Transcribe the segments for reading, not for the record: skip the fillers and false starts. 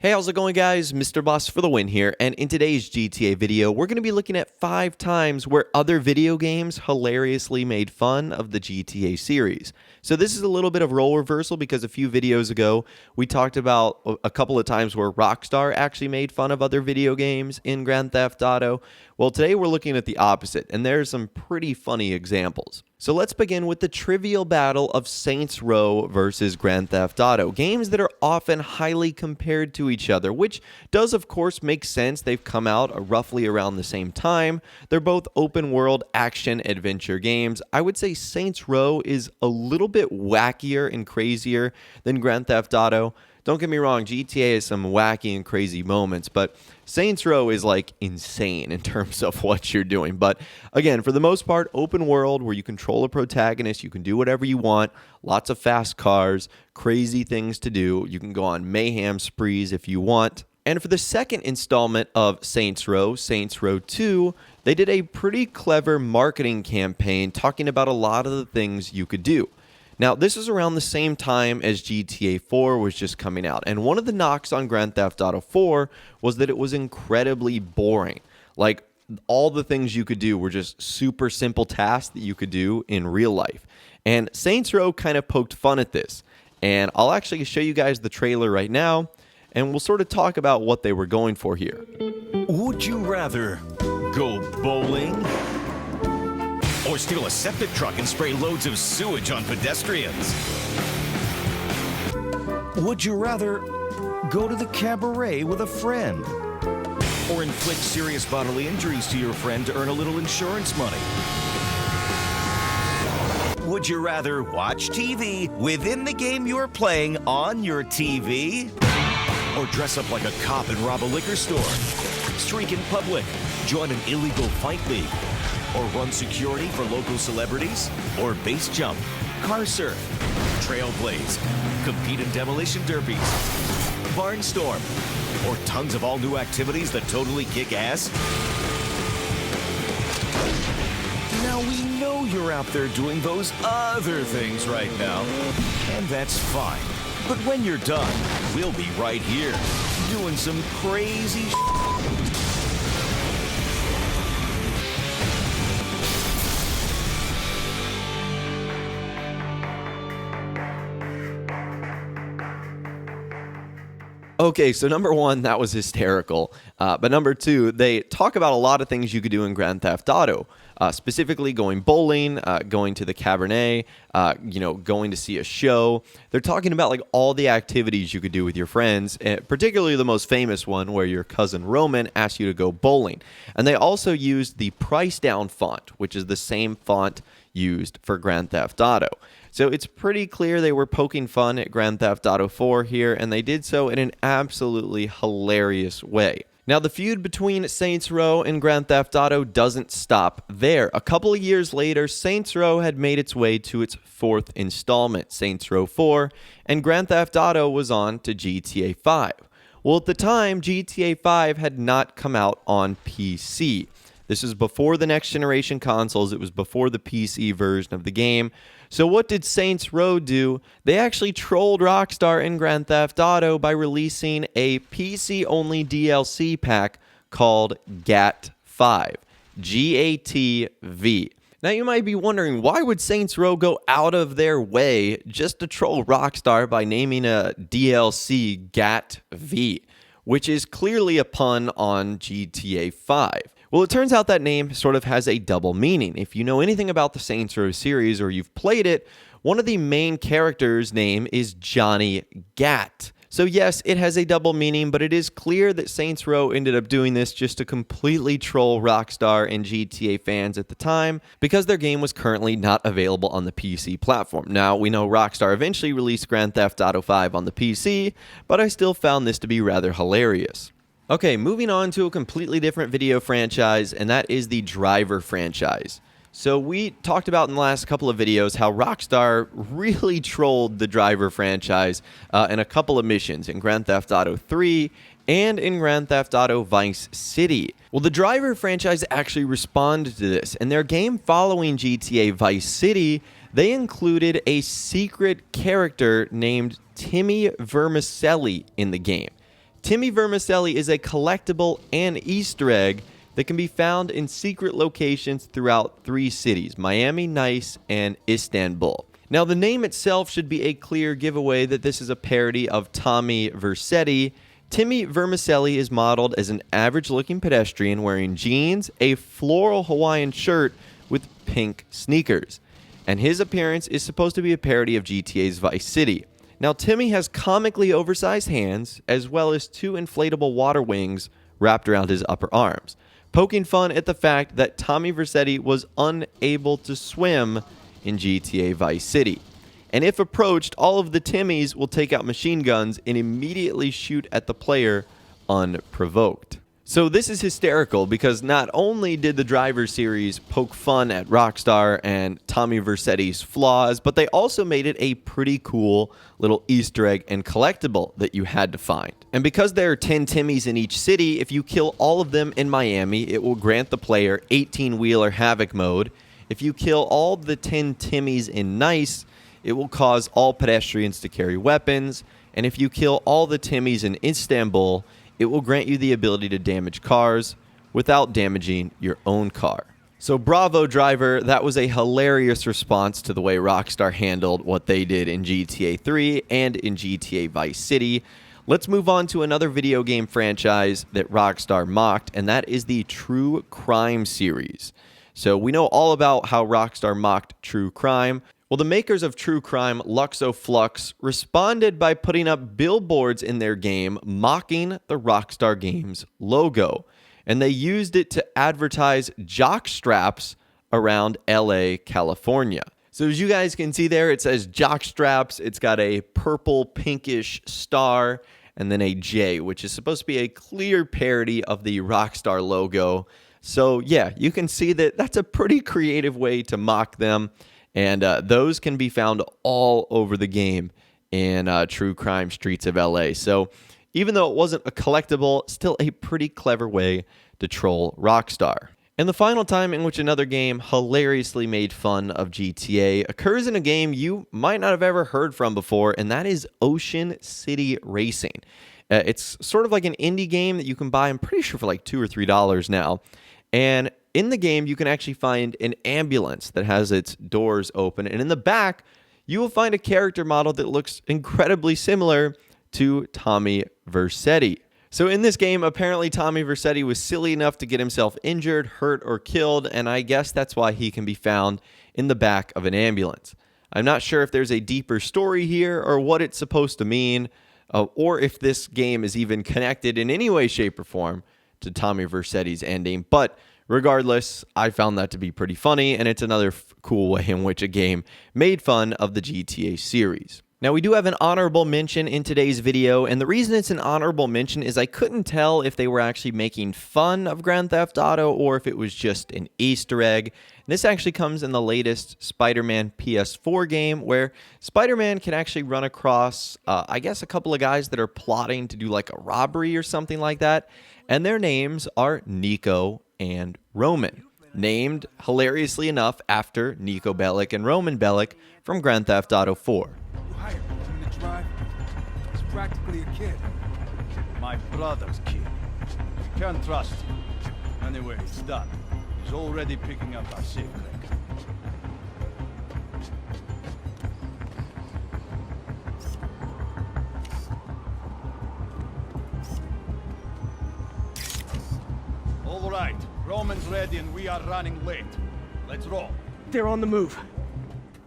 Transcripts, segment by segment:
Hey, how's it going, guys? Mr. Boss for the win here, and in today's GTA video, we're going to be looking at 5 times where other video games hilariously made fun of the GTA series. So this is a little bit of role reversal because a few videos ago, we talked about a couple of times where Rockstar actually made fun of other video games in Grand Theft Auto. Well, today we're looking at the opposite, and there's some pretty funny examples. So let's begin with the trivial battle of Saints Row versus Grand Theft Auto, games that are often highly compared to each other, which does of course make sense. They've come out roughly around the same time. They're both open world action adventure games. I would say Saints Row is a little bit wackier and crazier than Grand Theft Auto. Don't get me wrong, GTA has some wacky and crazy moments, but Saints Row is like insane in terms of what you're doing. But again, for the most part, open world where you control a protagonist, you can do whatever you want, lots of fast cars, crazy things to do. You can go on mayhem sprees if you want. And for the second installment of Saints Row 2, they did a pretty clever marketing campaign talking about a lot of the things you could do. Now, this is around the same time as GTA 4 was just coming out, and one of the knocks on Grand Theft Auto 4 was that it was incredibly boring. Like, all the things you could do were just super simple tasks that you could do in real life. And Saints Row kind of poked fun at this, and I'll actually show you guys the trailer right now, and we'll sort of talk about what they were going for here. Would you rather go bowling? Or steal a septic truck and spray loads of sewage on pedestrians? Would you rather go to the cabaret with a friend? Or inflict serious bodily injuries to your friend to earn a little insurance money? Would you rather watch TV within the game you're playing on your TV? Or dress up like a cop and rob a liquor store? Streak in public? Join an illegal fight league? Or run security for local celebrities? Or base jump, car surf, trailblaze, compete in demolition derbies, barnstorm, or tons of all new activities that totally kick ass? Now we know you're out there doing those other things right now, and that's fine. But when you're done, we'll be right here, doing some crazy Okay, so number one, that was hysterical. But number two, they talk about a lot of things you could do in Grand Theft Auto, specifically going bowling, going to the cabaret, going to see a show. They're talking about like all the activities you could do with your friends, particularly the most famous one where your cousin Roman asks you to go bowling. And they also used the price down font, which is the same font used for Grand Theft Auto. So it's pretty clear they were poking fun at Grand Theft Auto 4 here, and they did so in an absolutely hilarious way. Now, the feud between Saints Row and Grand Theft Auto doesn't stop there. A couple of years later, Saints Row had made its way to its 4th installment, Saints Row 4, and Grand Theft Auto was on to GTA 5. Well, at the time, GTA 5 had not come out on PC. This is before the next generation consoles. It was before the PC version of the game. So what did Saints Row do? They actually trolled Rockstar in Grand Theft Auto by releasing a PC-only DLC pack called GAT5. G-A-T-V. Now you might be wondering, why would Saints Row go out of their way just to troll Rockstar by naming a DLC GAT-V, which is clearly a pun on GTA 5. Well, it turns out that name sort of has a double meaning. If you know anything about the Saints Row series or you've played it, one of the main characters' name is Johnny Gat. So yes, it has a double meaning, but it is clear that Saints Row ended up doing this just to completely troll Rockstar and GTA fans at the time because their game was currently not available on the PC platform. Now, we know Rockstar eventually released Grand Theft Auto 5 on the PC, but I still found this to be rather hilarious. Okay, moving on to a completely different video franchise, and that is the Driver franchise. So we talked about in the last couple of videos how Rockstar really trolled the Driver franchise in a couple of missions in Grand Theft Auto 3 and in Grand Theft Auto Vice City. Well, the Driver franchise actually responded to this. In their game following GTA Vice City, they included a secret character named Timmy Vermicelli in the game. Timmy Vermicelli is a collectible and Easter egg that can be found in secret locations throughout 3 cities, Miami, Nice, and Istanbul. Now, the name itself should be a clear giveaway that this is a parody of Tommy Vercetti. Timmy Vermicelli is modeled as an average-looking pedestrian wearing jeans, a floral Hawaiian shirt with pink sneakers. And his appearance is supposed to be a parody of GTA's Vice City. Now, Timmy has comically oversized hands, as well as 2 inflatable water wings wrapped around his upper arms, poking fun at the fact that Tommy Vercetti was unable to swim in GTA Vice City. And if approached, all of the Timmys will take out machine guns and immediately shoot at the player unprovoked. So this is hysterical because not only did the Driver series poke fun at Rockstar and Tommy Vercetti's flaws, but they also made it a pretty cool little Easter egg and collectible that you had to find. And because there are 10 Timmys in each city, if you kill all of them in Miami, it will grant the player 18-wheeler Havoc mode. If you kill all the 10 Timmys in Nice, it will cause all pedestrians to carry weapons. And if you kill all the Timmys in Istanbul, it will grant you the ability to damage cars without damaging your own car. So bravo, Driver. That was a hilarious response to the way Rockstar handled what they did in GTA 3 and in GTA Vice City. Let's move on to another video game franchise that Rockstar mocked, and that is the True Crime series. So we know all about how Rockstar mocked True Crime. Well, the makers of True Crime, Luxo Flux, responded by putting up billboards in their game mocking the Rockstar Games logo. And they used it to advertise jock straps around LA, California. So as you guys can see there, it says jock straps. It's got a purple pinkish star and then a J, which is supposed to be a clear parody of the Rockstar logo. So yeah, you can see that that's a pretty creative way to mock them. And those can be found all over the game in True Crime Streets of LA. So even though it wasn't a collectible, still a pretty clever way to troll Rockstar. And the final time in which another game hilariously made fun of GTA occurs in a game you might not have ever heard from before, and that is Ocean City Racing. It's sort of like an indie game that you can buy, I'm pretty sure for like $2 or $3 now. And in the game, you can actually find an ambulance that has its doors open. And in the back, you will find a character model that looks incredibly similar to Tommy Vercetti. So in this game, apparently Tommy Vercetti was silly enough to get himself injured, hurt, or killed. And I guess that's why he can be found in the back of an ambulance. I'm not sure if there's a deeper story here or what it's supposed to mean, or if this game is even connected in any way, shape, or form to Tommy Vercetti's ending. But regardless, I found that to be pretty funny, and it's another cool way in which a game made fun of the GTA series. Now, we do have an honorable mention in today's video, and the reason it's an honorable mention is I couldn't tell if they were actually making fun of Grand Theft Auto or if it was just an Easter egg. This actually comes in the latest Spider-Man PS4 game, where Spider-Man can actually run across, I guess, a couple of guys that are plotting to do like a robbery or something like that, and their names are Niko and Roman, named, hilariously enough, after Niko Bellic and Roman Bellic from Grand Theft Auto 4. You hired him to drive? He's practically a kid. My brother's kid. You can't trust him. Anyway, it's done. He's already picking up our safe click. All right, Roman's ready and we are running late. Let's roll. They're on the move.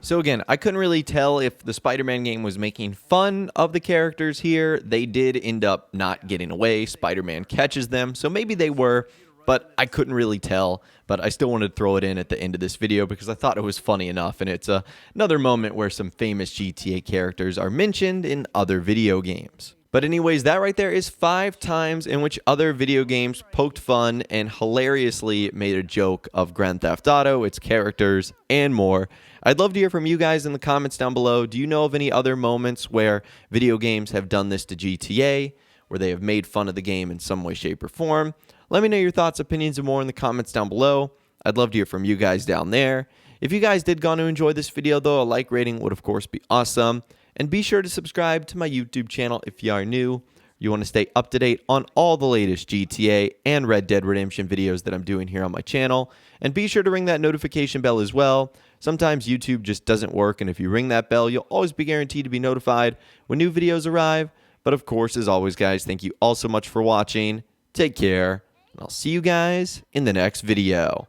So again, I couldn't really tell if the Spider-Man game was making fun of the characters here. They did end up not getting away. Spider-Man catches them, so maybe they were, but I couldn't really tell. But I still wanted to throw it in at the end of this video because I thought it was funny enough, and it's another moment where some famous GTA characters are mentioned in other video games. But anyways, that right there is 5 times in which other video games poked fun and hilariously made a joke of Grand Theft Auto, its characters, and more. I'd love to hear from you guys in the comments down below. Do you know of any other moments where video games have done this to GTA, where they have made fun of the game in some way, shape, or form? Let me know your thoughts, opinions, and more in the comments down below. I'd love to hear from you guys down there. If you guys did go on to enjoy this video, though, a like rating would, of course, be awesome. And be sure to subscribe to my YouTube channel if you are new. You want to stay up to date on all the latest GTA and Red Dead Redemption videos that I'm doing here on my channel. And be sure to ring that notification bell as well. Sometimes YouTube just doesn't work, and if you ring that bell, you'll always be guaranteed to be notified when new videos arrive. But of course, as always, guys, thank you all so much for watching. Take care, and I'll see you guys in the next video.